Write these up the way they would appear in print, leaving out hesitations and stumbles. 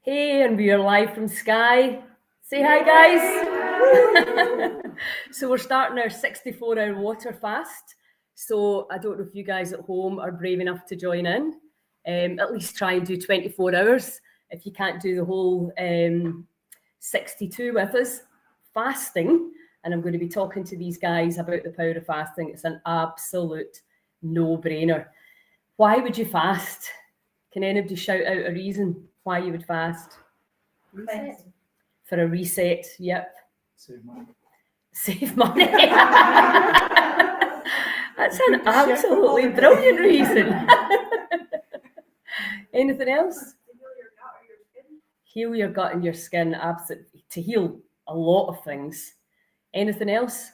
Hey, and we are live from Skye. Say hi, guys. So we're starting our 64-hour water fast. So I don't know if you guys at home are brave enough to join in. At least try and do 24 hours. If you can't do the whole 62 with us, fasting. And I'm going to be talking to these guys about the power of fasting. It's an absolute no-brainer. Why would you fast? Can anybody shout out a reason why you would fast? Reset. For a reset, yep. Save money. Save money. That's an absolutely brilliant reason. Anything else? Heal your gut and your skin, absolutely. To heal a lot of things. Anything else?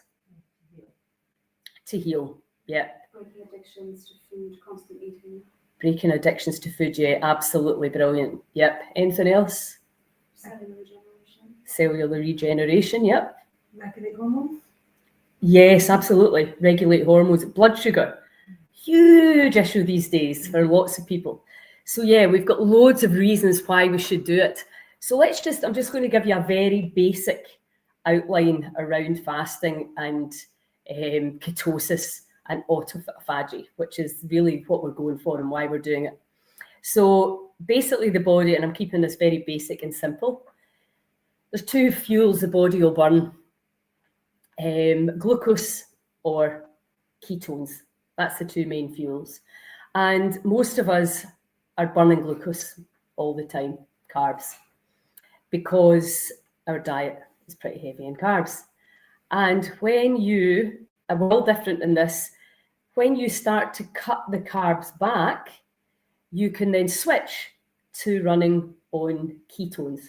To heal, yeah. Breaking addictions to food, constant eating. Breaking addictions to food, yeah, absolutely brilliant. Yep. Anything else? Cellular regeneration. Cellular regeneration, yep. Regulate hormones. Yes, absolutely. Regulate hormones. Blood sugar, huge issue these days for lots of people. So yeah, we've got loads of reasons why we should do it. So I'm just going to give you a very basic outline around fasting and ketosis and autophagy, which is really what we're going for and why we're doing it. So basically the body, and I'm keeping this very basic and simple, there's two fuels the body will burn, glucose or ketones. That's the two main fuels. And most of us are burning glucose all the time, carbs, because our diet is pretty heavy in carbs. And when we're all different in this, when you start to cut the carbs back, you can then switch to running on ketones.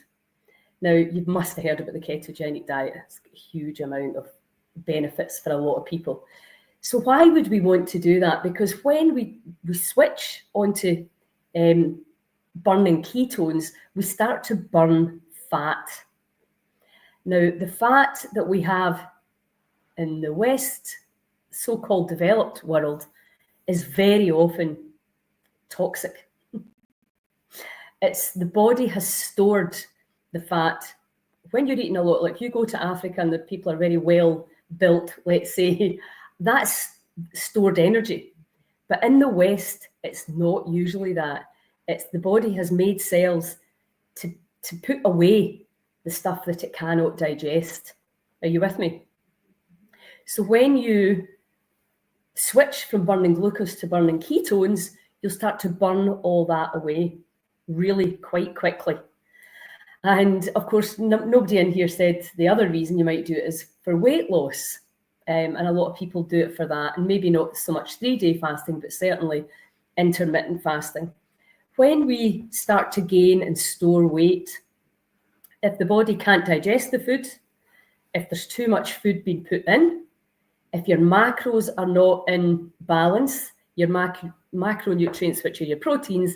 Now, you must have heard about the ketogenic diet. It's got a huge amount of benefits for a lot of people. So why would we want to do that? Because when we switch onto burning ketones, we start to burn fat. Now, the fat that we have in the West, so-called developed world, is very often toxic. It's the body has stored the fat. When you're eating a lot, like you go to Africa and the people are very well built, let's say, that's stored energy. But in the West, it's not usually that. It's the body has made cells to put away the stuff that it cannot digest. Are you with me? So when you switch from burning glucose to burning ketones, you'll start to burn all that away really quite quickly. And of course, nobody in here said the other reason you might do it is for weight loss. And a lot of people do it for that, and maybe not so much 3-day fasting, but certainly intermittent fasting. When we start to gain and store weight, if the body can't digest the food, if there's too much food being put in, if your macros are not in balance, your macronutrients, which are your proteins,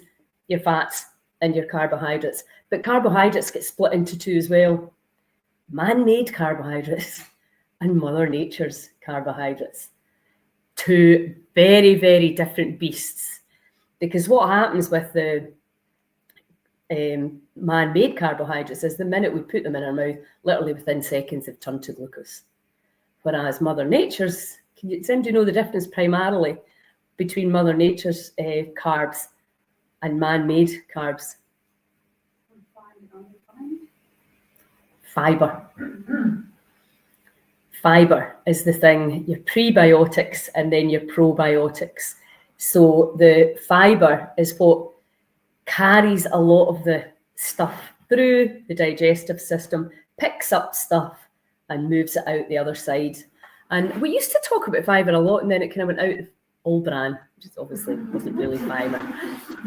your fats, and your carbohydrates. But carbohydrates get split into two as well. Man-made carbohydrates and Mother Nature's carbohydrates. Two very, very different beasts. Because what happens with the man-made carbohydrates is the minute we put them in our mouth, literally within seconds, they've turned to glucose. Whereas Mother Nature's, do you know the difference primarily between Mother Nature's carbs and man-made carbs? Fiber. Fiber is the thing, your prebiotics and then your probiotics. So the fiber is what carries a lot of the stuff through the digestive system, picks up stuff and moves it out the other side. And we used to talk about fiber a lot, and then it kind of went out of all brand, which obviously wasn't really fiber.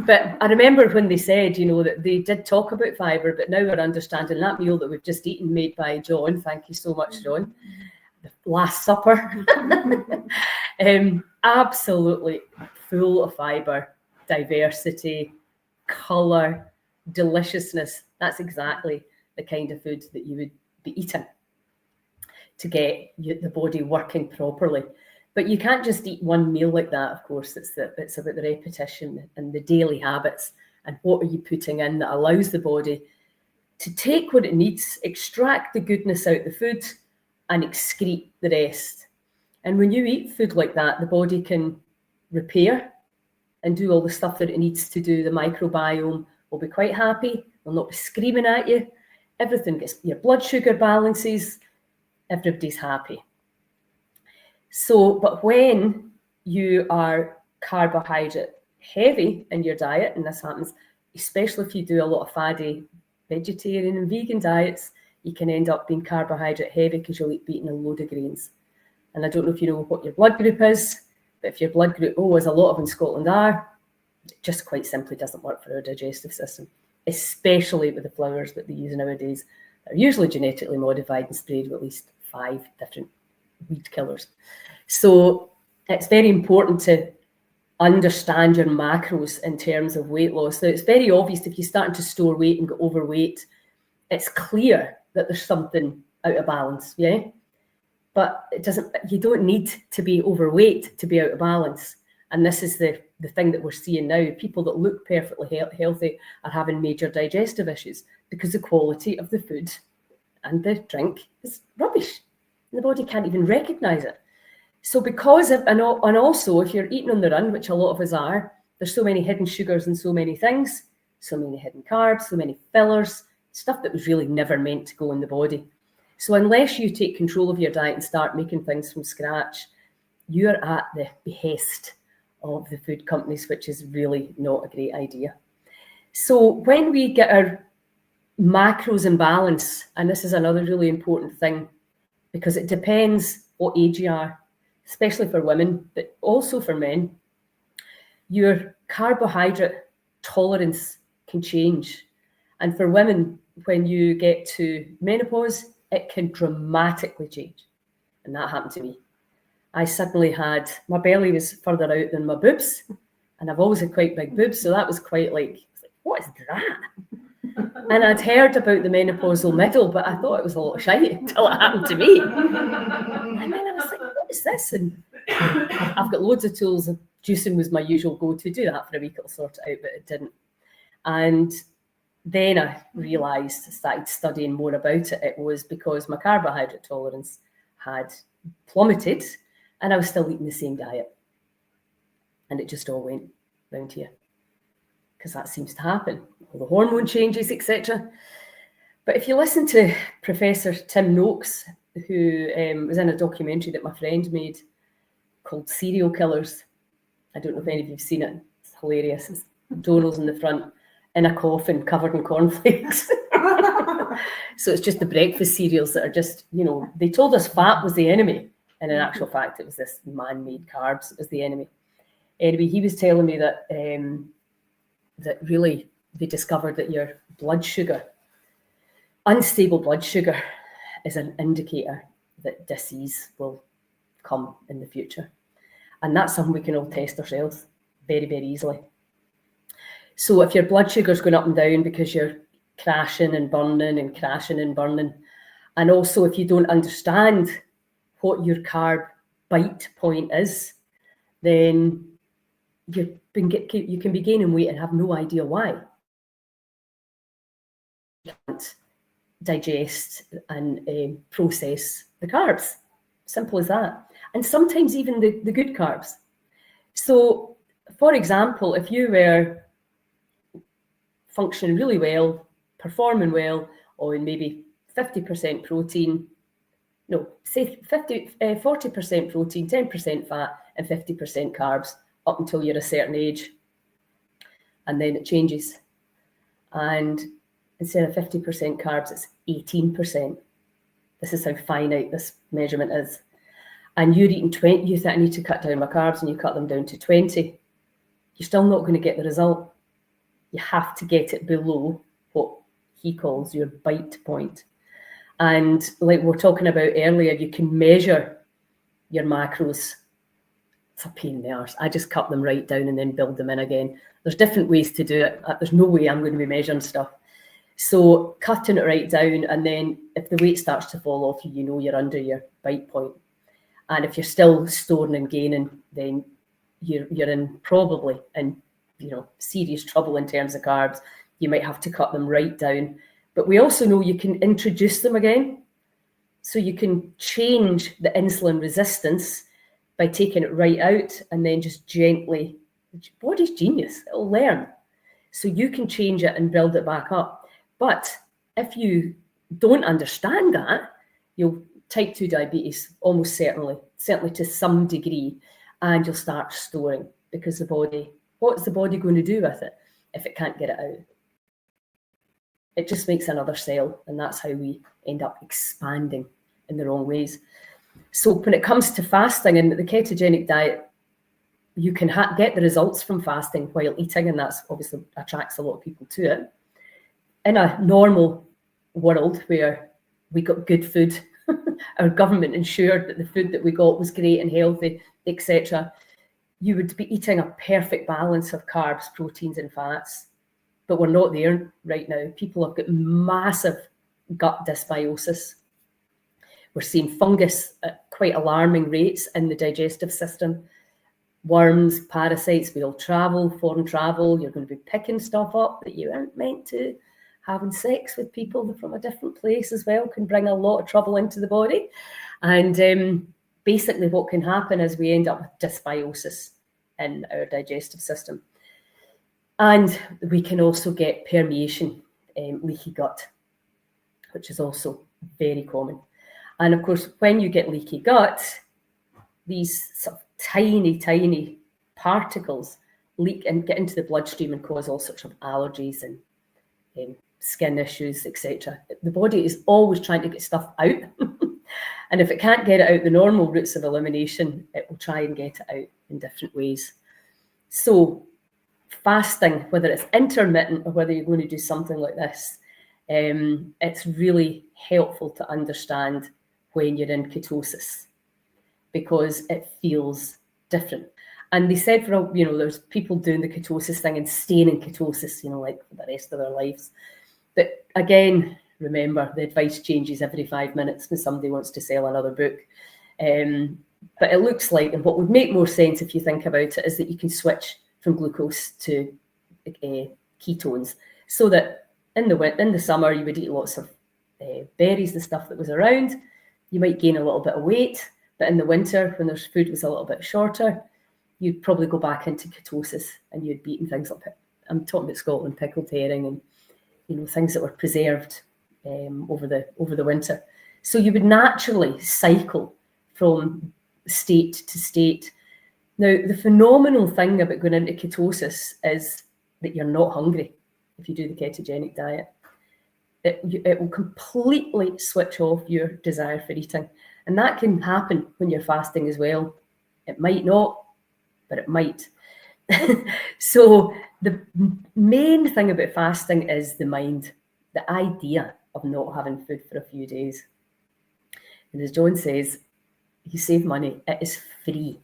But I remember when they said, that they did talk about fiber, but now we're understanding that meal that we've just eaten, made by John. Thank you so much, John. The Last Supper. Absolutely full of fiber, diversity, colour, deliciousness. That's exactly the kind of food that you would be eating to get the body working properly. But you can't just eat one meal like that, of course. It's about the repetition and the daily habits and what are you putting in that allows the body to take what it needs, extract the goodness out of the food, and excrete the rest. And when you eat food like that, the body can repair and do all the stuff that it needs to do. The microbiome will be quite happy. They'll not be screaming at you. Everything gets, your blood sugar balances. Everybody's happy. So, but when you are carbohydrate heavy in your diet, and this happens, especially if you do a lot of faddy vegetarian and vegan diets, you can end up being carbohydrate heavy because you'll be eating a load of grains. And I don't know if you know what your blood group is, but if your blood group O, as a lot of in Scotland are, it just quite simply doesn't work for our digestive system, especially with the flours that they use nowadays. They're usually genetically modified and sprayed with at least 5 different weed killers. So it's very important to understand your macros in terms of weight loss. So it's very obvious if you're starting to store weight and get overweight, it's clear that there's something out of balance, yeah? But it doesn't, you don't need to be overweight to be out of balance. And this is the thing that we're seeing now. People that look perfectly healthy are having major digestive issues because the quality of the food and the drink is rubbish. And the body can't even recognize it. So because of, and also if you're eating on the run, which a lot of us are, there's so many hidden sugars and so many things, so many hidden carbs, so many fillers, stuff that was really never meant to go in the body. So unless you take control of your diet and start making things from scratch, you're at the behest of the food companies, which is really not a great idea. So when we get our macros in balance, and this is another really important thing, because it depends what age you are, especially for women, but also for men, your carbohydrate tolerance can change. And for women, when you get to menopause, it can dramatically change. And that happened to me. I suddenly had, my belly was further out than my boobs, and I've always had quite big boobs, so that was quite like, what is that? And I'd heard about the menopausal middle, but I thought it was a lot of shite until it happened to me. And then I was like, what is this? And I've got loads of tools. Juicing was my usual go-to. Do that for a week, it'll sort it out, but it didn't. And then I realised, I started studying more about it. It was because my carbohydrate tolerance had plummeted and I was still eating the same diet. And it just all went round here. Because that seems to happen. All the hormone changes, etc. But if you listen to Professor Tim Noakes, who was in a documentary that my friend made called Serial Killers. I don't know if any of you've seen it. It's hilarious. It's Donald's in the front in a coffin covered in cornflakes. So it's just the breakfast cereals that are just, you know, they told us fat was the enemy. And in actual fact, it was this man-made carbs that was the enemy. Anyway, he was telling me that that really they discovered that your blood sugar, unstable blood sugar, is an indicator that disease will come in the future. And that's something we can all test ourselves very, very easily. So if your blood sugar is going up and down because you're crashing and burning and crashing and burning, and also if you don't understand what your carb bite point is, then you can be gaining weight and have no idea why. You can't digest and process the carbs. Simple as that. And sometimes even the good carbs. So, for example, if you were functioning really well, performing well, on maybe 50% protein, no, say 40% protein, 10% fat, and 50% carbs up until you're a certain age. And then it changes. And instead of 50% carbs, it's 18%. This is how finite this measurement is. And you're eating 20, you think I need to cut down my carbs, and you cut them down to 20. You're still not going to get the result. You have to get it below what he calls your bite point. And like we were talking about earlier, you can measure your macros. It's a pain in the arse. I just cut them right down and then build them in again. There's different ways to do it. There's no way I'm going to be measuring stuff. So cutting it right down, and then if the weight starts to fall off, you know you're under your bite point. And if you're still storing and gaining, then you're in probably in serious trouble in terms of carbs. You might have to cut them right down. But we also know you can introduce them again. So you can change the insulin resistance by taking it right out and then just gently, body's genius, it'll learn. So you can change it and build it back up. But if you don't understand that, you'll type 2 diabetes almost certainly to some degree, and you'll start storing, because the body, what's the body going to do with it if it can't get it out? It just makes another cell, and that's how we end up expanding in the wrong ways. So when it comes to fasting and the ketogenic diet, you can get the results from fasting while eating, and that's obviously attracts a lot of people to it. In a normal world where we got good food, our government ensured that the food that we got was great and healthy, etc., you would be eating a perfect balance of carbs, proteins, and fats. But we're not there right now. People have got massive gut dysbiosis. We're seeing fungus at quite alarming rates in the digestive system. Worms, parasites, we all travel, foreign travel. You're going to be picking stuff up that you aren't meant to. Having sex with people from a different place as well can bring a lot of trouble into the body. And basically what can happen is we end up with dysbiosis in our digestive system. And we can also get permeation, leaky gut, which is also very common. And of course, when you get leaky gut, these sort of tiny, tiny particles leak and get into the bloodstream and cause all sorts of allergies and skin issues, etc. The body is always trying to get stuff out. And if it can't get it out the normal routes of elimination, it will try and get it out in different ways. So fasting, whether it's intermittent or whether you're going to do something like this, it's really helpful to understand when you're in ketosis, because it feels different. And they said, there's people doing the ketosis thing and staying in ketosis, like for the rest of their lives. But again, remember, the advice changes every 5 minutes when somebody wants to sell another book. But it looks like, and what would make more sense if you think about it, is that you can switch from glucose to ketones, so that in the summer you would eat lots of berries and stuff that was around. You might gain a little bit of weight, but in the winter, when there's food was a little bit shorter, you'd probably go back into ketosis and you'd be eating things like, I'm talking about Scotland, pickled herring and things that were preserved over the winter. So you would naturally cycle from state to state. Now, the phenomenal thing about going into ketosis is that you're not hungry if you do the ketogenic diet. It will completely switch off your desire for eating. And that can happen when you're fasting as well. It might not, but it might. So the main thing about fasting is the mind, the idea of not having food for a few days. And as John says, you save money, it is free.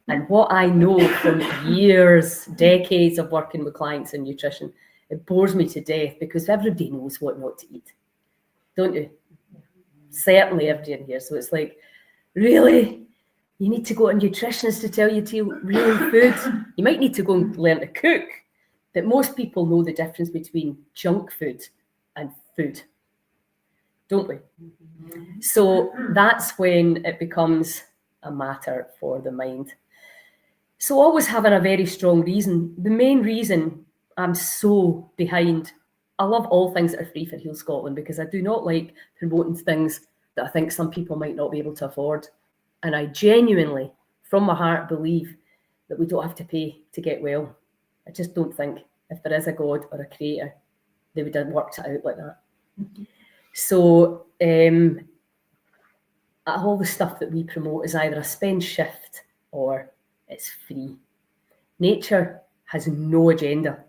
And what I know from years, decades of working with clients in nutrition, it bores me to death because everybody knows what not to eat, don't you? Certainly everybody in here. So it's like, really? You need to go to a nutritionist to tell you to eat real food? You might need to go and learn to cook. But most people know the difference between junk food and food, don't we? Mm-hmm. So that's when it becomes a matter for the mind. So always having a very strong reason. The main reason I'm so behind, I love all things that are free for Heal Scotland, because I do not like promoting things that I think some people might not be able to afford. And I genuinely, from my heart, believe that we don't have to pay to get well. I just don't think if there is a God or a creator, they would have worked it out like that. Mm-hmm. So all the stuff that we promote is either a spend shift or it's free. Nature has no agenda.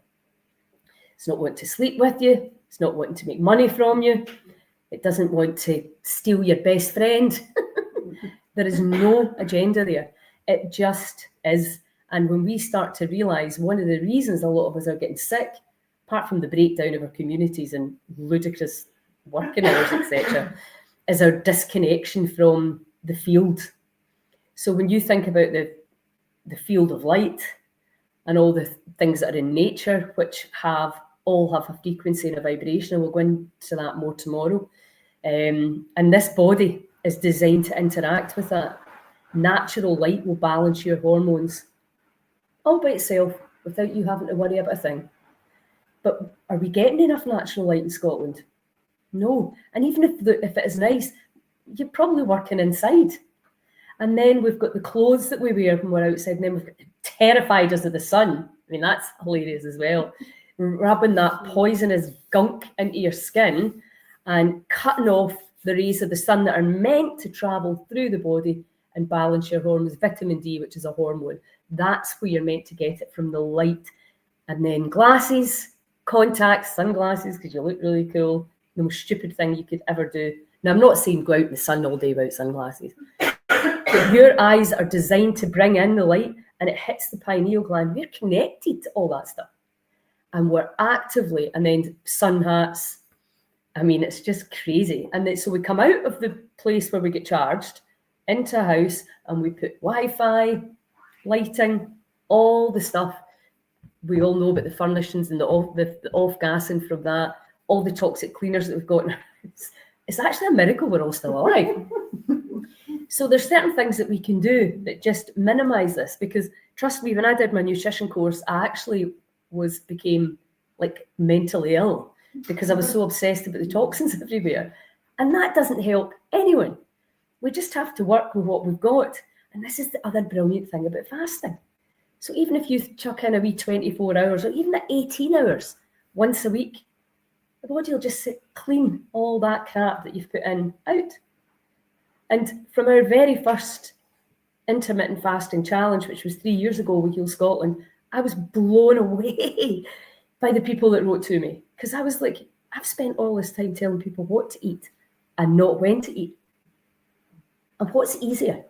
It's not wanting to sleep with you. It's not wanting to make money from you. It doesn't want to steal your best friend. There is no agenda there. It just is. And when we start to realise one of the reasons a lot of us are getting sick, apart from the breakdown of our communities and ludicrous working hours, etc., is our disconnection from the field. So when you think about the field of light and all the things that are in nature, which have all have a frequency and a vibration, and we'll go into that more tomorrow. And this body is designed to interact with that. Natural light will balance your hormones all by itself without you having to worry about a thing. But are we getting enough natural light in Scotland? No. And even if it is nice, you're probably working inside. And then we've got the clothes that we wear when we're outside, and then we've got terrified us of the sun. I mean, that's hilarious as well. Rubbing that poisonous gunk into your skin and cutting off the rays of the sun that are meant to travel through the body and balance your hormones. Vitamin D, which is a hormone, that's where you're meant to get it, from the light. And then glasses, contacts, sunglasses, because you look really cool. The most stupid thing you could ever do. Now, I'm not saying go out in the sun all day without sunglasses. But your eyes are designed to bring in the light, and it hits the pineal gland. We're connected to all that stuff. And we're actively, and then sun hats. I mean, it's just crazy. And then, so we come out of the place where we get charged into a house, and we put Wi-Fi, lighting, all the stuff. We all know about the furnishings and the off-gassing from that, all the toxic cleaners that we've got in our house. It's actually a miracle we're all still alive. So there's certain things that we can do that just minimize this, because trust me, when I did my nutrition course, I actually became like mentally ill because I was so obsessed about the toxins everywhere. And that doesn't help anyone. We just have to work with what we've got. And this is the other brilliant thing about fasting. So even if you chuck in a wee 24 hours or even at 18 hours once a week, the body will just clean all that crap that you've put in out. And from our very first intermittent fasting challenge, which was 3 years ago with Heal Scotland, I was blown away by the people that wrote to me, because I was like, I've spent all this time telling people what to eat and not when to eat. And what's easier?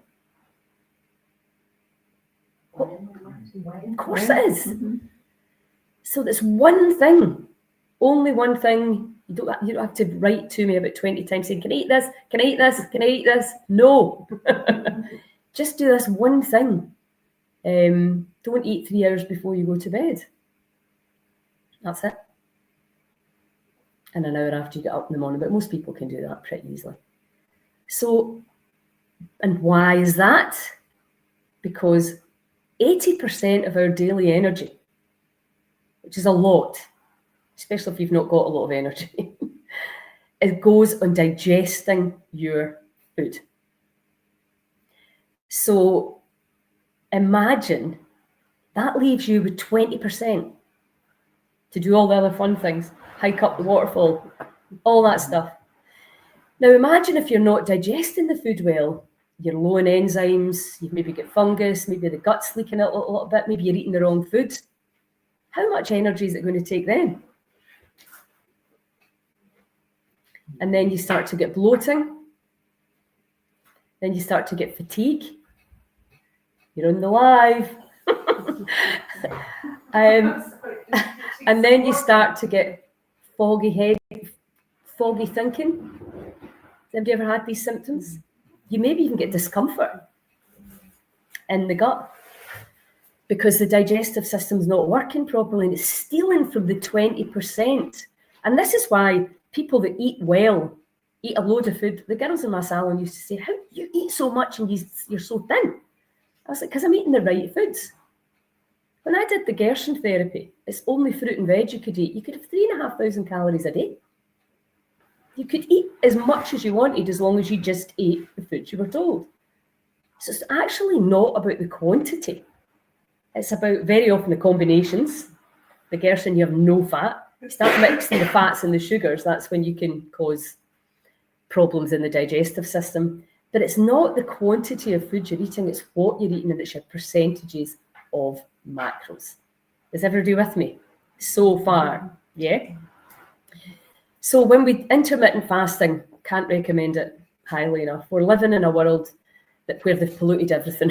Of course it is. So there's one thing, only one thing. You don't have to write to me about 20 times saying, can I eat this? Can I eat this? Can I eat this? No. Just do this one thing. Don't eat 3 hours before you go to bed. That's it. And an hour after you get up in the morning. But most people can do that pretty easily. So, and why is that? Because 80% of our daily energy, which is a lot, especially if you've not got a lot of energy, it goes on digesting your food. So imagine that leaves you with 20% to do all the other fun things, hike up the waterfall, all that stuff. Now imagine if you're not digesting the food well, you're low in enzymes, you maybe get fungus, maybe the gut's leaking out a little bit, maybe you're eating the wrong food. How much energy is it going to take then? And then you start to get bloating. Then you start to get fatigue. You're on the live. And then you start to get foggy head, foggy thinking. Have you ever had these symptoms? You maybe even get discomfort in the gut because the digestive system's not working properly and it's stealing from the 20%. And this is why people that eat well eat a load of food. The girls in my salon used to say, how you eat so much and you're so thin? I was like, because I'm eating the right foods. When I did the Gerson therapy, it's only fruit and veg you could eat. You could have 3,500 calories a day. You could eat as much as you wanted as long as you just ate the food you were told. So it's actually not about the quantity. It's about very often the combinations. The Gerson, you have no fat. You start mixing the fats and the sugars, that's when you can cause problems in the digestive system. But it's not the quantity of food you're eating, it's what you're eating, and it's your percentages of macros. Is everybody with me so far? Yeah? So when we intermittent fasting, can't recommend it highly enough. We're living in a world where they've polluted everything.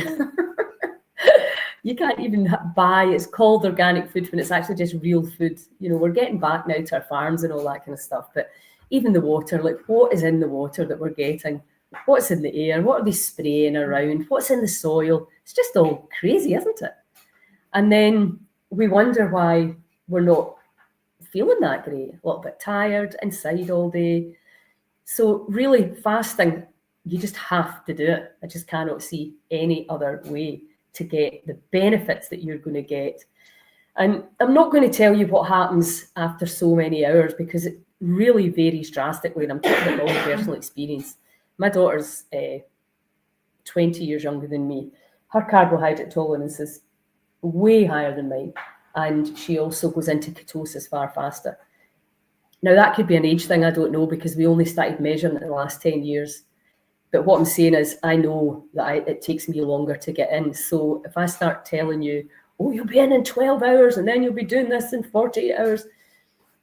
You can't even buy, it's called organic food when it's actually just real food. You know, we're getting back now to our farms and all that kind of stuff. But even the water, like what is in the water that we're getting? What's in the air? What are they spraying around? What's in the soil? It's just all crazy, isn't it? And then we wonder why we're not feeling that great, a little bit tired, inside all day. So really fasting, you just have to do it. I just cannot see any other way to get the benefits that you're going to get. And I'm not going to tell you what happens after so many hours because it really varies drastically. And I'm talking about all the personal experience. My daughter's 20 years younger than me. Her carbohydrate tolerance is way higher than mine. And she also goes into ketosis far faster. Now, that could be an age thing, I don't know, because we only started measuring it in the last 10 years. But what I'm saying is I know that it takes me longer to get in. So if I start telling you, oh, you'll be in 12 hours and then you'll be doing this in 48 hours,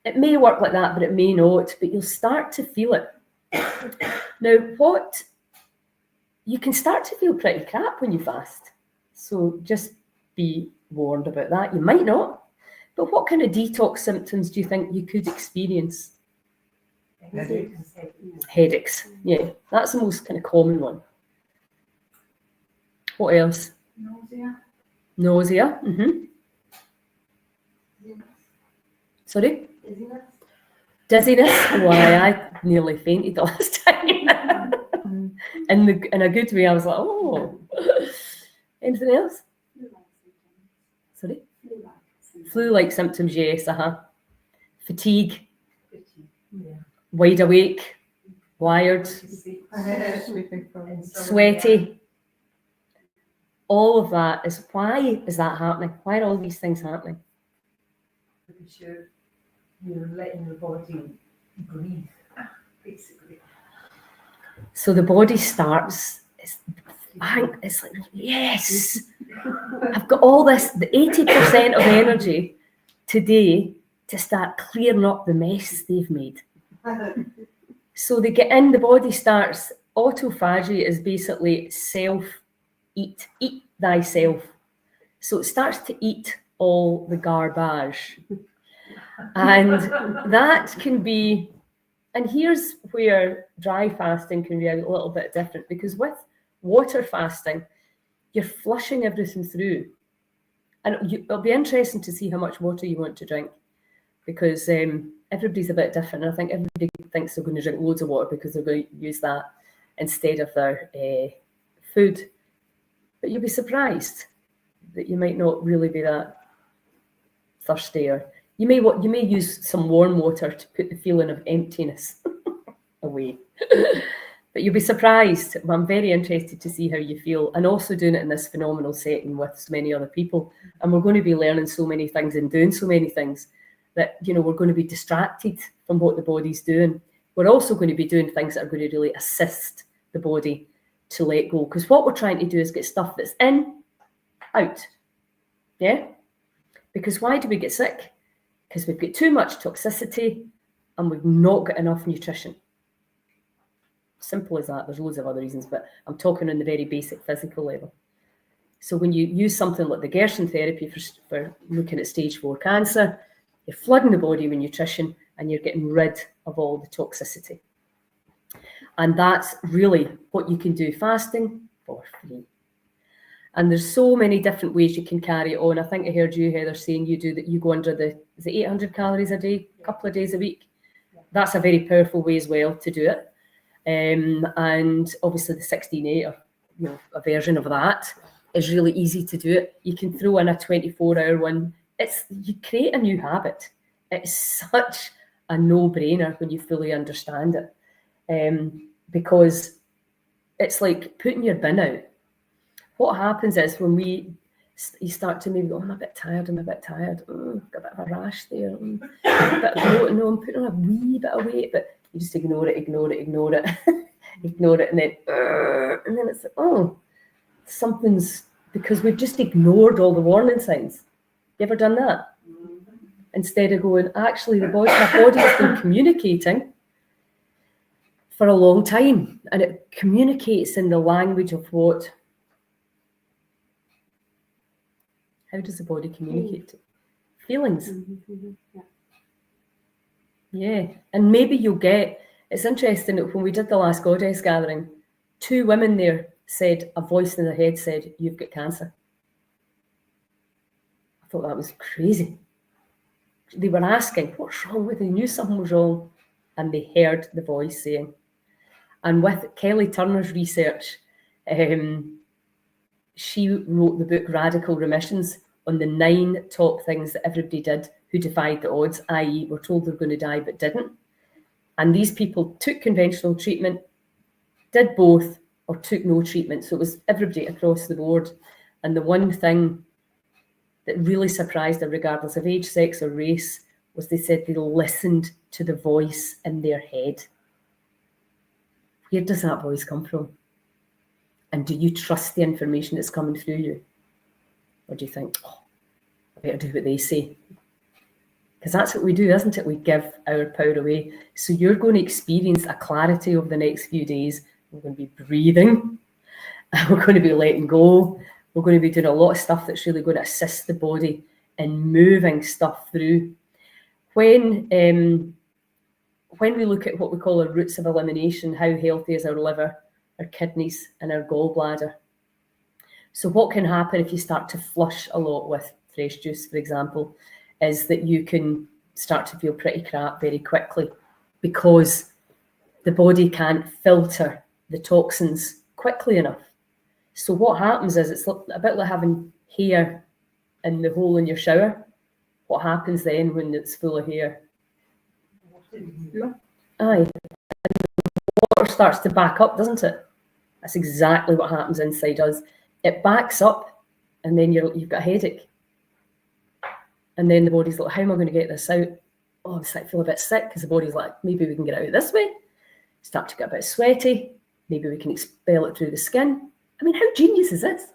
it may work like that, but it may not. But you'll start to feel it. Now, you can start to feel pretty crap when you fast. So just be warned about that. You might not. But what kind of detox symptoms do you think you could experience? Headaches. Yeah, that's the most kind of common one. What else? Nausea. Sorry? Dizziness. Why, I nearly fainted the last time. In a good way, I was like, oh. Anything else? Sorry? Flu-like symptoms, yes, Fatigue. Wide awake. Wired. Sweaty. All of that is, why is that happening? Why are all these things happening? Because you're letting the body breathe, basically. So the body starts, it's like, yes, I've got all this, the 80% of energy today to start clearing up the mess they've made. So they get in, the body starts, autophagy is basically eat thyself. So it starts to eat all the garbage. And that can be, and here's where dry fasting can be a little bit different, because with water fasting, you're flushing everything through. And it'll be interesting to see how much water you want to drink, because everybody's a bit different. I think everybody thinks they're going to drink loads of water because they're going to use that instead of their food. But you'll be surprised that you might not really be that thirsty, or you may use some warm water to put the feeling of emptiness away. But you'll be surprised. I'm very interested to see how you feel, and also doing it in this phenomenal setting with so many other people. And we're going to be learning so many things and doing so many things that, we're going to be distracted from what the body's doing. We're also going to be doing things that are going to really assist the body to let go. Because what we're trying to do is get stuff that's in, out. Yeah? Because why do we get sick? Because we've got too much toxicity and we've not got enough nutrition. Simple as that. There's loads of other reasons, but I'm talking on the very basic physical level. So when you use something like the Gerson therapy for looking at stage 4 cancer, you're flooding the body with nutrition and you're getting rid of all the toxicity. And that's really what you can do fasting for free. And there's so many different ways you can carry it on. I think I heard you, Heather, saying you go under is it 800 calories a day, a couple of days a week? That's a very powerful way as well to do it. And obviously the 16-8, or a version of that, is really easy to do it. You can throw in a 24-hour one. You create a new habit. It's such a no-brainer when you fully understand it, because it's like putting your bin out. What happens is when you start to maybe go, I'm a bit tired, got a bit of a rash there, a bit of bloating, I'm putting on a wee bit of weight, but you just ignore it, ignore it, and then it's like, oh, something's, because we've just ignored all the warning signs. You ever done that? Instead of going, actually, my body has been communicating for a long time, and it communicates in the language of what? How does the body communicate? Feelings. Yeah, and maybe you'll get, it's interesting that when we did the last Goddess gathering, 2 women there said, a voice in their head said, you've got cancer. I thought that was crazy. they were asking, what's wrong with you? They knew something was wrong, and they heard the voice saying. And with Kelly Turner's research, she wrote the book Radical Remissions on the 9 top things that everybody did who defied the odds, i.e. were told they were going to die but didn't. And these people took conventional treatment, did both, or took no treatment. So it was everybody across the board. And the one thing that really surprised them, regardless of age, sex, or race, was they said they listened to the voice in their head. Where does that voice come from? And do you trust the information that's coming through you? Or do you think, oh, I better do what they say? Because that's what we do, isn't it? We give our power away. So you're going to experience a clarity over the next few days. We're going to be breathing. We're going to be letting go. We're going to be doing a lot of stuff that's really going to assist the body in moving stuff through. When we look at what we call our routes of elimination, how healthy is our liver, our kidneys, and our gallbladder? So what can happen if you start to flush a lot with fresh juice, for example, is that you can start to feel pretty crap very quickly because the body can't filter the toxins quickly enough. So what happens is it's a bit like having hair in the hole in your shower. What happens then when it's full of hair? Aye. Water starts to back up, doesn't it? That's exactly what happens inside us. It backs up, and then you've got a headache. And then the body's like, how am I going to get this out? Oh, I feel a bit sick, because the body's like, maybe we can get it out this way. Start to get a bit sweaty. Maybe we can expel it through the skin. I mean, how genius is this?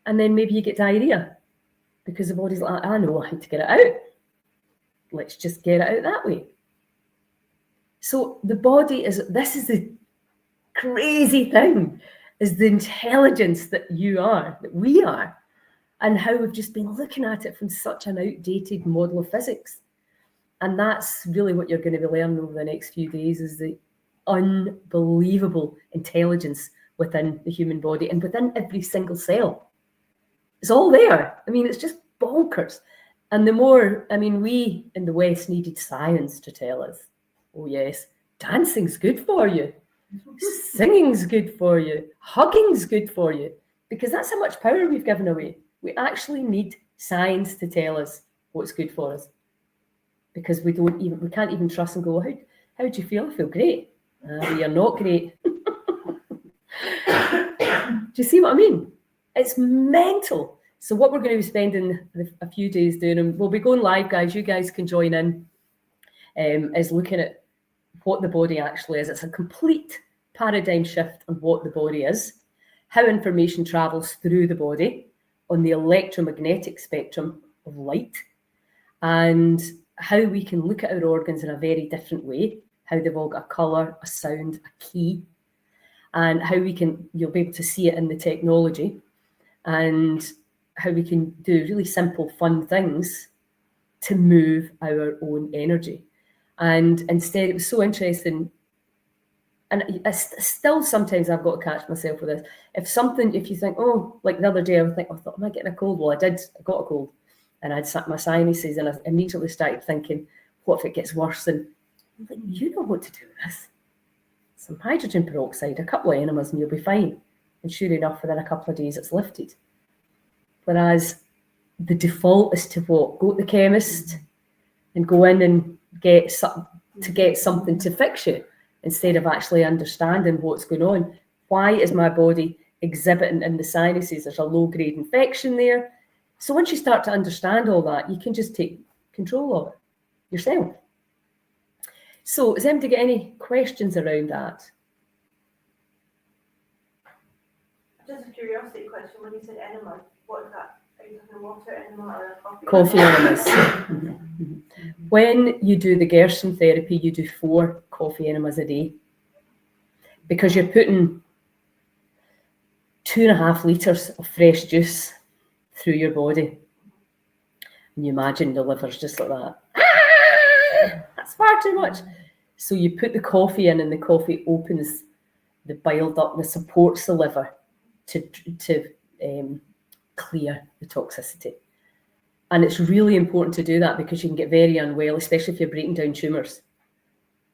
And then maybe you get diarrhea, because the body's like, I know how to get it out. Let's just get it out that way. So the body this is the crazy thing, is the intelligence that you are, that we are, and how we've just been looking at it from such an outdated model of physics. And that's really what you're going to be learning over the next few days, is the unbelievable intelligence within the human body and within every single cell. It's all there. I mean, it's just bonkers. And the more, I mean, we in the West needed science to tell us, oh yes, dancing's good for you, singing's good for you, hugging's good for you, because that's how much power we've given away. We actually need science to tell us what's good for us, because we can't even trust and go, how do you feel? I feel great. You're not great. Do you see what I mean? It's mental. So what we're going to be spending a few days doing, and we'll be going live, guys, you guys can join in, is looking at what the body actually is. It's a complete paradigm shift on what the body is, how information travels through the body on the electromagnetic spectrum of light, and how we can look at our organs in a very different way, how they've all got a colour, a sound, a key, and how you'll be able to see it in the technology, and how we can do really simple, fun things to move our own energy. And instead, it was so interesting. And still sometimes I've got to catch myself with this. If you think, oh, like the other day, I thought, am I getting a cold? Well, I got a cold. And I'd my sinuses, and I immediately started thinking, what if it gets worse? And I'm like, you know what to do with this. Some hydrogen peroxide, a couple of enemas, and you'll be fine. And sure enough, within a couple of days, it's lifted. Whereas the default is to what? Go to the chemist and go in and get something to fix you, instead of actually understanding what's going on. Why is my body exhibiting in the sinuses? There's a low-grade infection there. So once you start to understand all that, you can just take control of it yourself. So is anybody got any questions around that? Just a curiosity question. When you said enema, what is that? Are you talking water enema or a coffee? Coffee enemas. When you do the Gerson therapy, you do 4 coffee enemas a day, because you're putting 2.5 litres of fresh juice through your body. And you imagine the liver's just like that. That's far too much. So you put the coffee in, and the coffee opens the bile duct and supports the liver to clear the toxicity. And it's really important to do that because you can get very unwell, especially if you're breaking down tumours.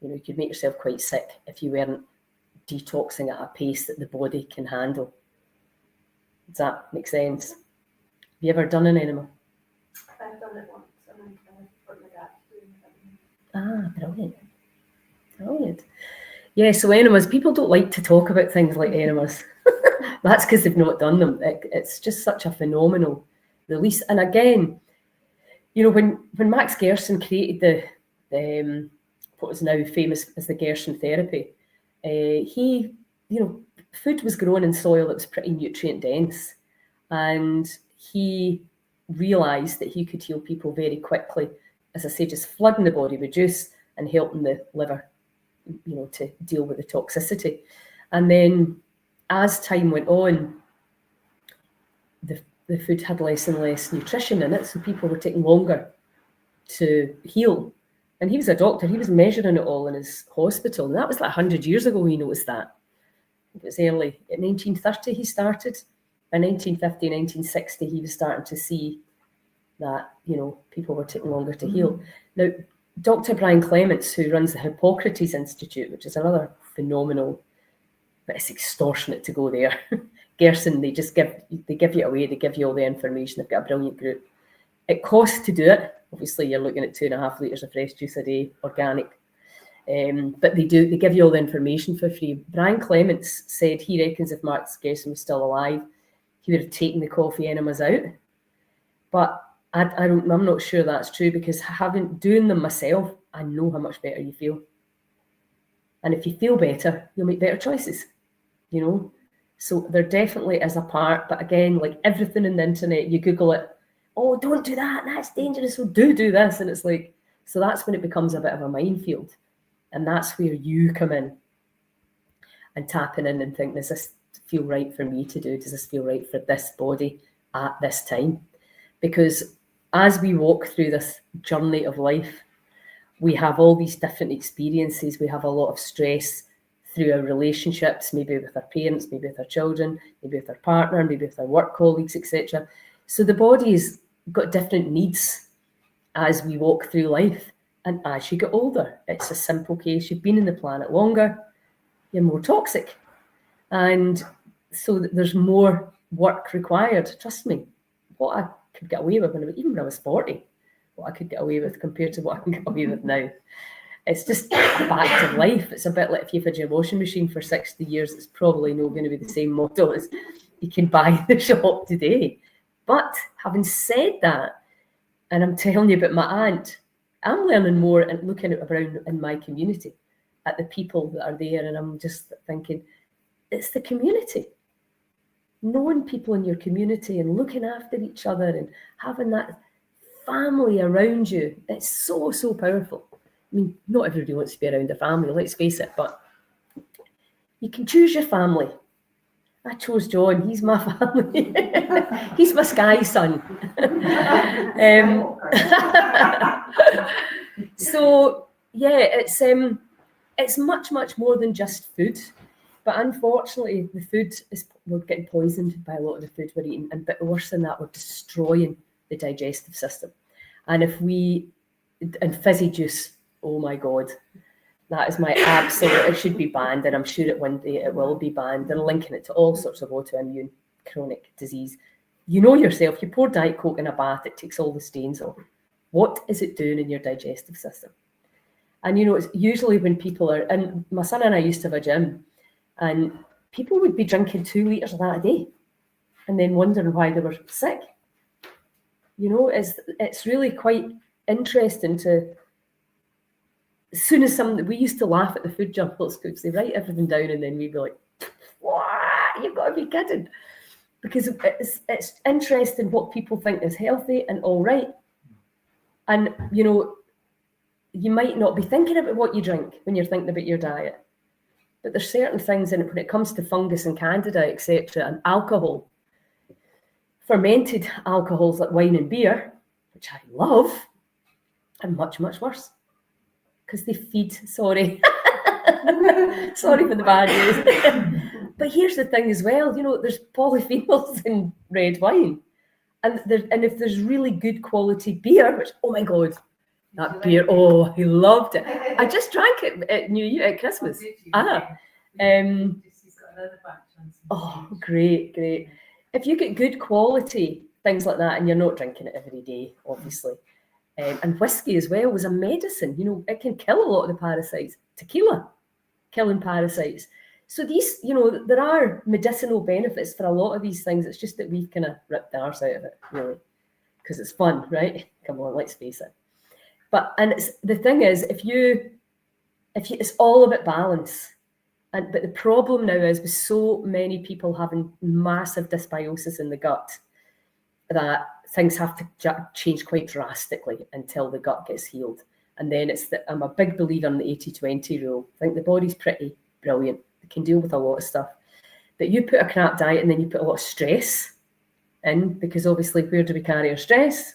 You could make yourself quite sick if you weren't detoxing at a pace that the body can handle. Does that make sense? Have you ever done an enema? I've done it once, and I put my dad doing it. Brilliant. Brilliant. Yeah, so enemas, people don't like to talk about things like enemas. That's because they've not done them. It's just such a phenomenal release. And again, when Max Gerson created the what is now famous as the Gerson therapy, food was grown in soil that was pretty nutrient dense, and he realised that he could heal people very quickly, as I say, just flooding the body with juice and helping the liver, to deal with the toxicity. And then as time went on, the food had less and less nutrition in it, so people were taking longer to heal. And he was a doctor, he was measuring it all in his hospital, and that was like 100 years ago he noticed that. It was early, in 1930 he started. In 1950, 1960, he was starting to see that, people were taking longer to heal. Now, Dr. Brian Clements, who runs the Hippocrates Institute, which is another phenomenal, but it's extortionate to go there. Gerson, they give you away, they give you all the information, they've got a brilliant group. It costs to do it. Obviously, you're looking at 2.5 litres of fresh juice a day, organic. But they give you all the information for free. Brian Clements said he reckons if Mark Gerson was still alive, he would have taken the coffee enemas out. But I'm not sure that's true, because doing them myself, I know how much better you feel. And if you feel better, you'll make better choices, So there definitely is a part. But again, like everything in the internet, you Google it, oh, don't do that, that's dangerous, so do this. And it's like, so that's when it becomes a bit of a minefield. And that's where you come in and tapping in and think, does this feel right for me to do? Does this feel right for this body at this time? Because as we walk through this journey of life, we have all these different experiences. We have a lot of stress through our relationships, maybe with our parents, maybe with our children, maybe with our partner, maybe with our work colleagues, etc. So the body's got different needs as we walk through life. And as you get older, it's a simple case. You've been on the planet longer, you're more toxic. And so there's more work required. Trust me, what I could get away with even when I was 40, what I could get away with compared to what I can get away with now. It's just a fact of life. It's a bit like if you've had your washing machine for 60 years, it's probably not going to be the same model as you can buy in the shop today. But having said that, and I'm telling you about my aunt, I'm learning more and looking around in my community at the people that are there, and I'm just thinking, it's the community. Knowing people in your community and looking after each other and having that family around you, it's so, so powerful. I mean, not everybody wants to be around a family, let's face it, but you can choose your family. I chose John, he's my family. He's my Skye son. So, yeah, it's much, much more than just food. But unfortunately, we're getting poisoned by a lot of the food we're eating. And but worse than that, we're destroying the digestive system. And and fizzy juice, oh my God, that is my absolute, it should be banned. And I'm sure one day it will be banned. They're linking it to all sorts of autoimmune chronic disease. You know yourself, you pour Diet Coke in a bath, it takes all the stains off. What is it doing in your digestive system? And it's usually when people are, and my son and I used to have a gym, and people would be drinking 2 litres of that a day and then wondering why they were sick. It's really quite interesting to, as soon as we used to laugh at the food junkies because they write everything down and then we'd be like, what? You've got to be kidding. Because it's interesting what people think is healthy and all right. And, you might not be thinking about what you drink when you're thinking about your diet. But there's certain things in it when it comes to fungus and candida, etc., and alcohol. Fermented alcohols like wine and beer, which I love, are much, much worse. Because they feed, sorry. Sorry for the bad news. But here's the thing as well, there's polyphenols in red wine. And if there's really good quality beer, which, oh my God, that you beer, like it? oh, he loved it. I just drank it at New Year, at Christmas. Did you? Ah, He's got another batch on some oh, stage. great. If you get good quality things like that, and you're not drinking it every day, obviously, and whiskey as well was a medicine. You know, it can kill a lot of the parasites. Tequila, killing parasites. So these, you know, there are medicinal benefits for a lot of these things. It's just that we've kind of ripped the arse out of it, really, because it's fun, right? Come on, let's face it. And it's the thing is, if you, it's all about balance. But the problem now is with so many people having massive dysbiosis in the gut that things have to change quite drastically until the gut gets healed. And then I'm a big believer in the 80-20 rule. I think the body's pretty brilliant. It can deal with a lot of stuff. But you put a crap diet and then you put a lot of stress in, because obviously where do we carry our stress?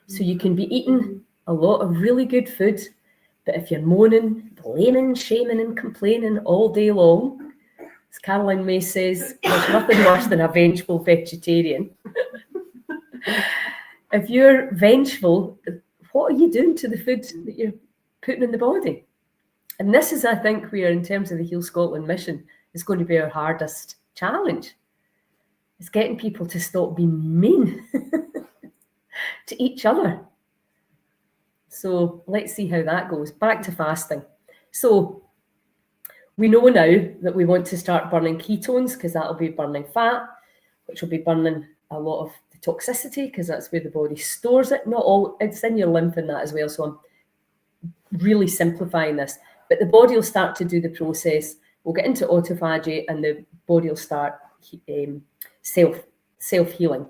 So you can be eating a lot of really good food, but if you're moaning, blaming, shaming and complaining all day long, as Caroline May says, there's nothing worse than a vengeful vegetarian. If you're vengeful, what are you doing to the food that you're putting in the body? And this is, I think, where, in terms of the Heal Scotland mission, is going to be our hardest challenge. It's getting people to stop being mean to each other. So let's see how that goes. Back to fasting. So we know now that we want to start burning ketones, because that'll be burning fat, which will be burning a lot of the toxicity, because that's where the body stores it. Not all, it's in your lymph and that as well. So I'm really simplifying this. But the body will start to do the process. We'll get into autophagy and the body will start self-healing.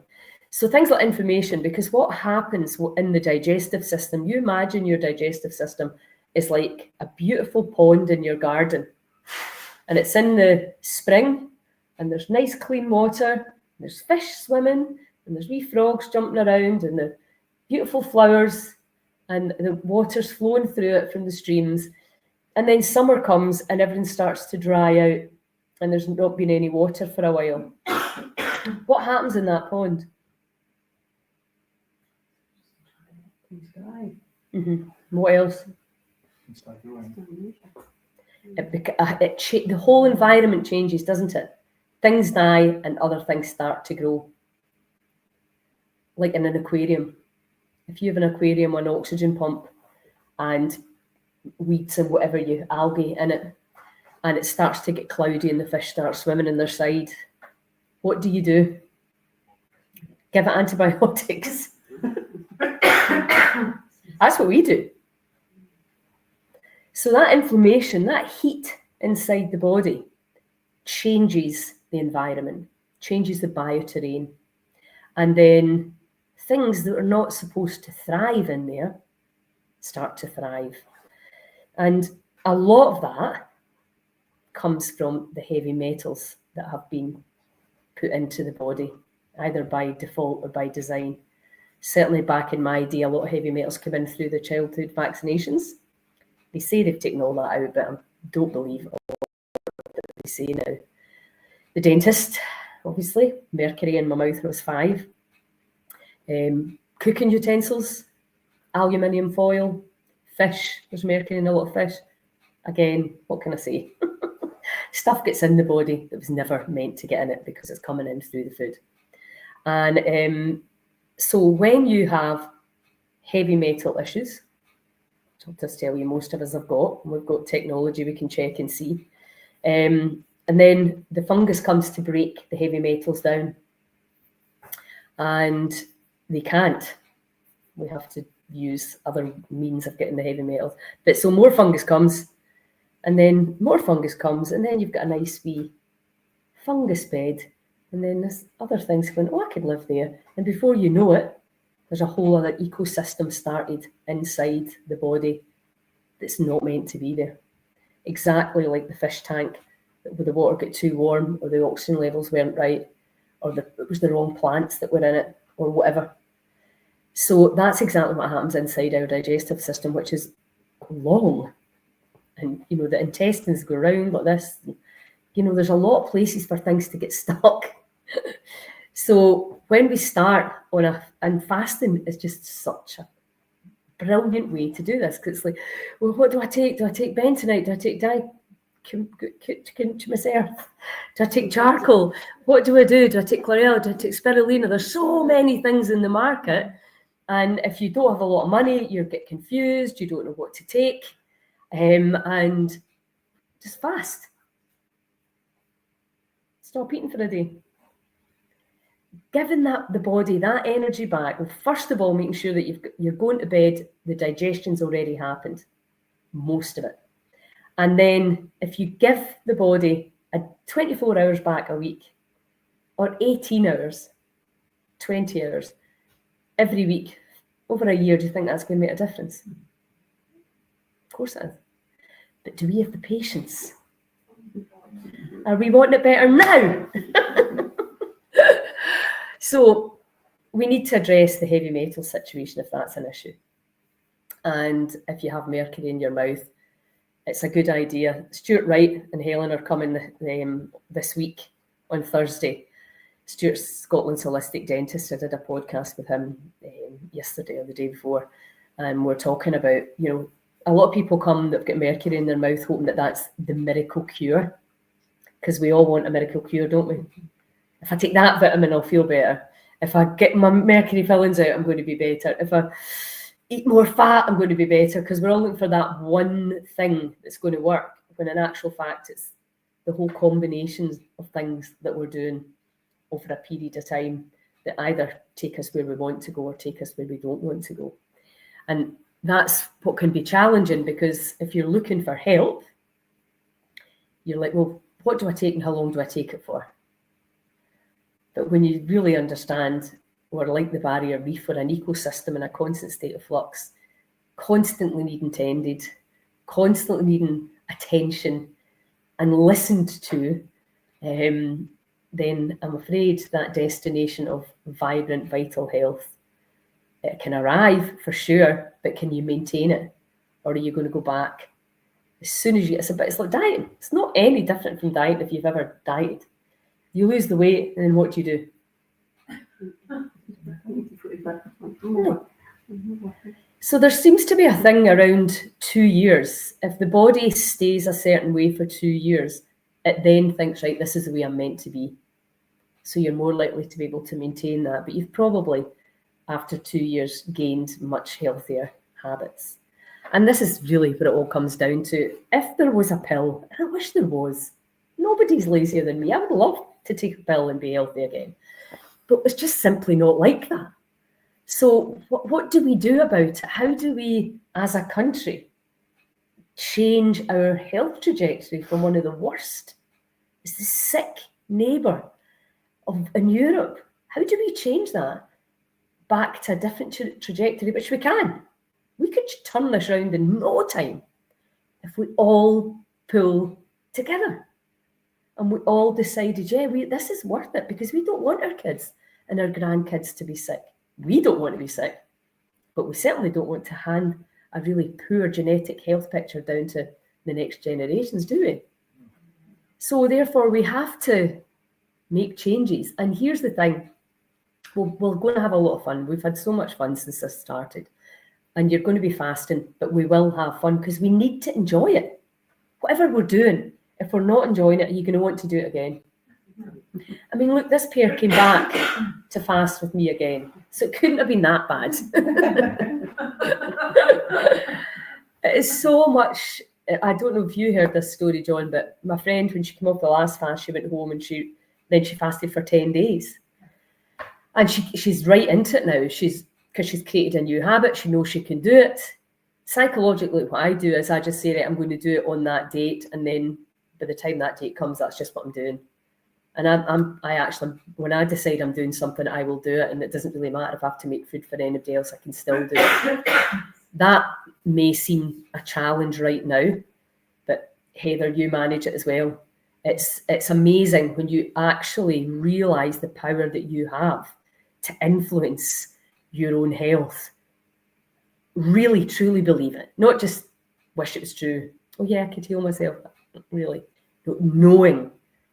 So things like inflammation, because what happens in the digestive system, you imagine your digestive system is like a beautiful pond in your garden. And it's in the spring, and there's nice clean water, there's fish swimming, and there's wee frogs jumping around, and the beautiful flowers, and the water's flowing through it from the streams. And then summer comes and everything starts to dry out, and there's not been any water for a while. What happens in that pond? Mm-hmm. What else? The whole environment changes, doesn't it? Things die and other things start to grow. Like in an aquarium. If you have an aquarium with an oxygen pump and weeds and whatever, algae in it, and it starts to get cloudy and the fish start swimming in their side, what do? Give it antibiotics. That's what we do. So that inflammation, that heat inside the body changes the environment, changes the bioterrain. And then things that are not supposed to thrive in there start to thrive. And a lot of that comes from the heavy metals that have been put into the body, either by default or by design. Certainly back in my day, a lot of heavy metals come in through the childhood vaccinations. They say they've taken all that out, but I don't believe all that they say now. The dentist, obviously, mercury in my mouth when I was 5. Cooking utensils, aluminium foil, fish, there's mercury in a lot of fish. Again, what can I say? Stuff gets in the body that was never meant to get in it because it's coming in through the food. And so when you have heavy metal issues, which I'll just tell you most of us have got, we've got technology we can check and see, and then the fungus comes to break the heavy metals down, and they can't. We have to use other means of getting the heavy metals. But so more fungus comes, and then more fungus comes, and then you've got a nice wee fungus bed. And then there's other things going, oh, I could live there. And before you know it, there's a whole other ecosystem started inside the body that's not meant to be there. Exactly like the fish tank, where the water got too warm, or the oxygen levels weren't right, or it was the wrong plants that were in it, or whatever. So that's exactly what happens inside our digestive system, which is long. And, you know, the intestines go around like this. You know, there's a lot of places for things to get stuck. So when we start and fasting is just such a brilliant way to do this, because it's like, well, what do I take? Do I take bentonite? Do I take dicynamide? Do I take charcoal? What do I do? Do I take chlorella? Do I take spirulina? There's so many things in the market, and if you don't have a lot of money, you get confused, you don't know what to take, and just fast. Stop eating for a day. Giving the body that energy back, well, first of all, making sure that you're going to bed, the digestion's already happened, most of it. And then if you give the body 24 hours back a week, or 18 hours, 20 hours, every week, over a year, do you think that's going to make a difference? Of course it is. But do we have the patience? Are we wanting it better now? So we need to address the heavy metal situation if that's an issue. And if you have mercury in your mouth, it's a good idea. Stuart Wright and Helen are coming this week on Thursday. Stuart's Scotland's holistic dentist. I did a podcast with him yesterday or the day before, and we're talking about, a lot of people come that've got mercury in their mouth hoping that that's the miracle cure, because we all want a miracle cure, don't we? If I take that vitamin, I'll feel better. If I get my mercury fillings out, I'm going to be better. If I eat more fat, I'm going to be better, because we're all looking for that one thing that's going to work, when in actual fact, it's the whole combinations of things that we're doing over a period of time that either take us where we want to go or take us where we don't want to go. And that's what can be challenging, because if you're looking for help, you're like, well, what do I take and how long do I take it for? But when you really understand, we're like the barrier reef, we're an ecosystem in a constant state of flux, constantly needing tended, constantly needing attention and listened to, then I'm afraid that destination of vibrant, vital health, it can arrive for sure, but can you maintain it? Or are you going to go back as soon as it's like dieting. It's not any different from diet if you've ever dieted. You lose the weight, and then what do you do? So there seems to be a thing around 2 years. If the body stays a certain way for 2 years, it then thinks, right, this is the way I'm meant to be. So you're more likely to be able to maintain that. But you've probably, after 2 years, gained much healthier habits. And this is really what it all comes down to. If there was a pill, and I wish there was, nobody's lazier than me. I would love to take a pill and be healthy again. But it's just simply not like that. So what do we do about it? How do we, as a country, change our health trajectory from one of the worst? It's the sick neighbour in Europe. How do we change that back to a different trajectory, which we can? We could turn this around in no time if we all pull together. And we all decided, this is worth it, because we don't want our kids and our grandkids to be sick. We don't want to be sick, but we certainly don't want to hand a really poor genetic health picture down to the next generations, do we? So therefore, we have to make changes. And here's the thing. We're going to have a lot of fun. We've had so much fun since this started. And you're going to be fasting, but we will have fun because we need to enjoy it. Whatever we're doing, if we're not enjoying it, are you going to want to do it again? I mean, look, this pair came back to fast with me again. So it couldn't have been that bad. It is so much. I don't know if you heard this story, John, but my friend, when she came off the last fast, she went home and she fasted for 10 days. And she's right into it now. Because she's created a new habit. She knows she can do it. Psychologically, what I do is I just say, right, I'm going to do it on that date. And then by the time that date comes, that's just what I'm doing. And I actually, when I decide I'm doing something, I will do it. And it doesn't really matter if I have to make food for anybody else, I can still do it. That may seem a challenge right now, but Heather, you manage it as well. It's amazing when you actually realise the power that you have to influence your own health. Really, truly believe it. Not just wish it was true. Oh yeah, I could heal myself. Really. Knowing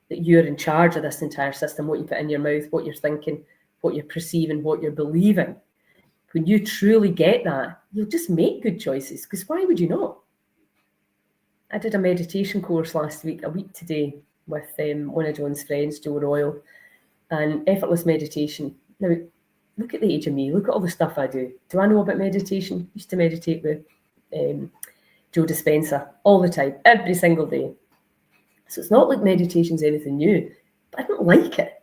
that you're in charge of this entire system, what you put in your mouth, what you're thinking, what you're perceiving, what you're believing, when you truly get that, you'll just make good choices, because why would you not? I did a meditation course last week, a week today, with one of John's friends, Joe Royal, and effortless meditation. Now, look at the age of me. Look at all the stuff I do. Do I know about meditation? I used to meditate with Joe Dispenza all the time, every single day. So it's not like meditation's anything new, but I don't like it.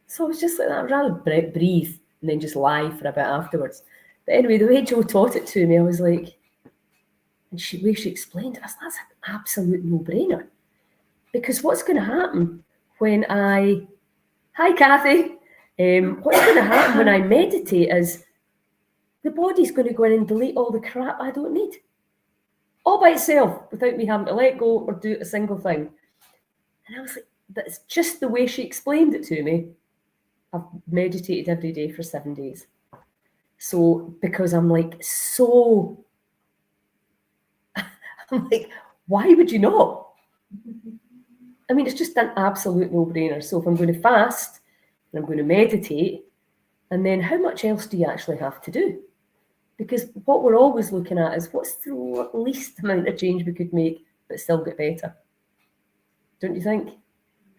So I was just like that. I'd rather breathe and then just lie for a bit afterwards. But anyway, the way Joe taught it to me, I was like, and the way she explained it, that's an absolute no-brainer. Because what's going to happen when hi Kathy, what's going to happen when I meditate is the body's going to go in and delete all the crap I don't need. All by itself, without me having to let go or do a single thing. And I was like, that's just the way she explained it to me. I've meditated every day for 7 days. So, because I'm like, I'm like, why would you not? I mean, it's just an absolute no-brainer. So if I'm going to fast, and I'm going to meditate, and then how much else do you actually have to do? Because what we're always looking at is what's the least amount of change we could make, but still get better. Don't you think?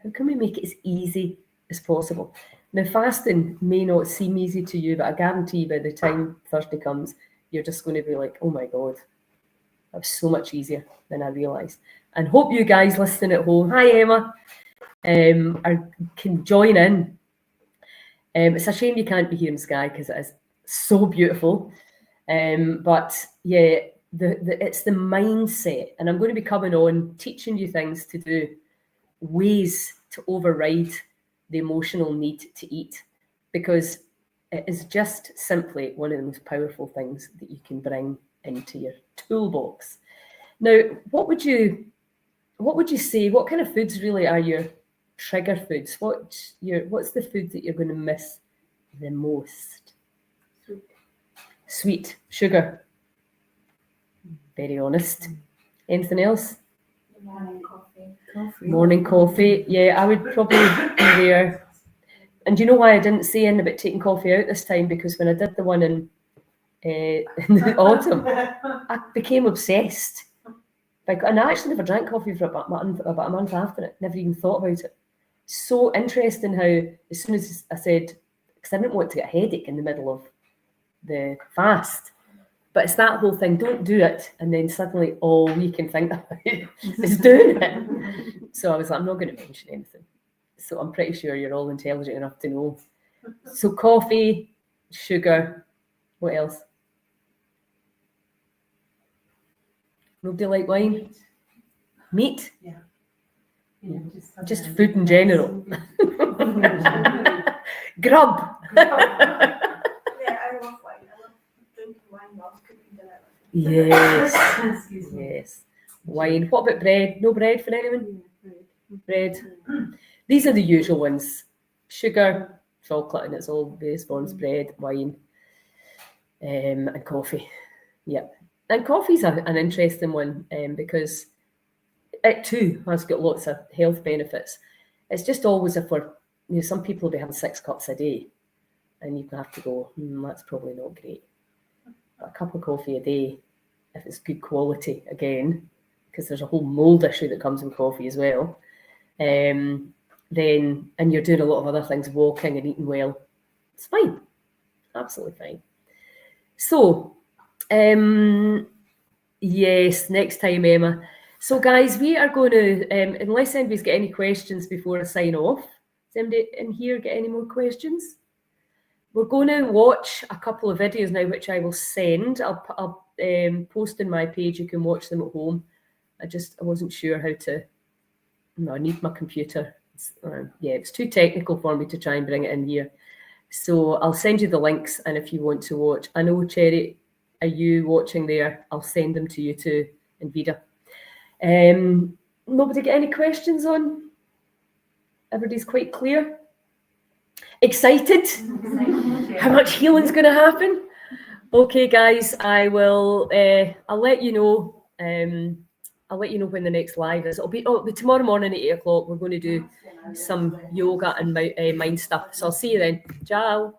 How can we make it as easy as possible? Now, fasting may not seem easy to you, but I guarantee by the time Thursday comes, you're just going to be like, oh my God, that was so much easier than I realised. And hope you guys listening at home, hi Emma, can join in. It's a shame you can't be here in Skye because it is so beautiful. But yeah, it's the mindset, and I'm going to be coming on teaching you things to do, ways to override the emotional need to eat, because it is just simply one of the most powerful things that you can bring into your toolbox. Now, what would you say? What kind of foods really are your trigger foods? What's the food that you're going to miss the most? Sweet, sugar. Very honest. Anything else? Morning coffee. Morning coffee. Yeah, I would probably be there. And do you know why I didn't say anything about taking coffee out this time? Because when I did the one in the autumn, I became obsessed. And I actually never drank coffee for about a month after it. Never even thought about it. So interesting how as soon as I said, because I didn't want to get a headache in the middle of the fast, but it's that whole thing, don't do it, and then suddenly all we can think about is doing it. So I was like, I'm not going to mention anything. So I'm pretty sure you're all intelligent enough to know. So coffee, sugar, what else? Nobody like wine? Meat? Yeah, Just food in general. Grub. Yeah, I love wine. I love drinking wine while cooking dinner. Yes. Yes. Wine. What about bread? No bread for anyone? Bread. These are the usual ones. Sugar, chocolate, and it's all various forms, bread, wine, and coffee. Yep. And coffee's an interesting one because it too has got lots of health benefits. It's just always some people will be having 6 cups a day, and you have to go, that's probably not great. But a cup of coffee a day, if it's good quality, again, because there's a whole mold issue that comes with coffee as well, and you're doing a lot of other things, walking and eating well, it's fine, absolutely fine. So, yes, next time, Emma. So, guys, we are going to, unless anybody's got any questions before I sign off, does anybody in here get any more questions? We're going to watch a couple of videos now, which I will send. I'll post in my page. You can watch them at home. I wasn't sure how to. No, I need my computer. It's too technical for me to try and bring it in here. So I'll send you the links, and if you want to watch, I know Cherry, are you watching there? I'll send them to you too, and Vida. Nobody get any questions on? Everybody's quite clear. Excited? How much healing's going to happen? Okay, guys, I'll let you know. I'll let you know when the next live is. It'll be tomorrow morning at 8 o'clock. We're going to do some yoga and mind stuff. So I'll see you then. Ciao.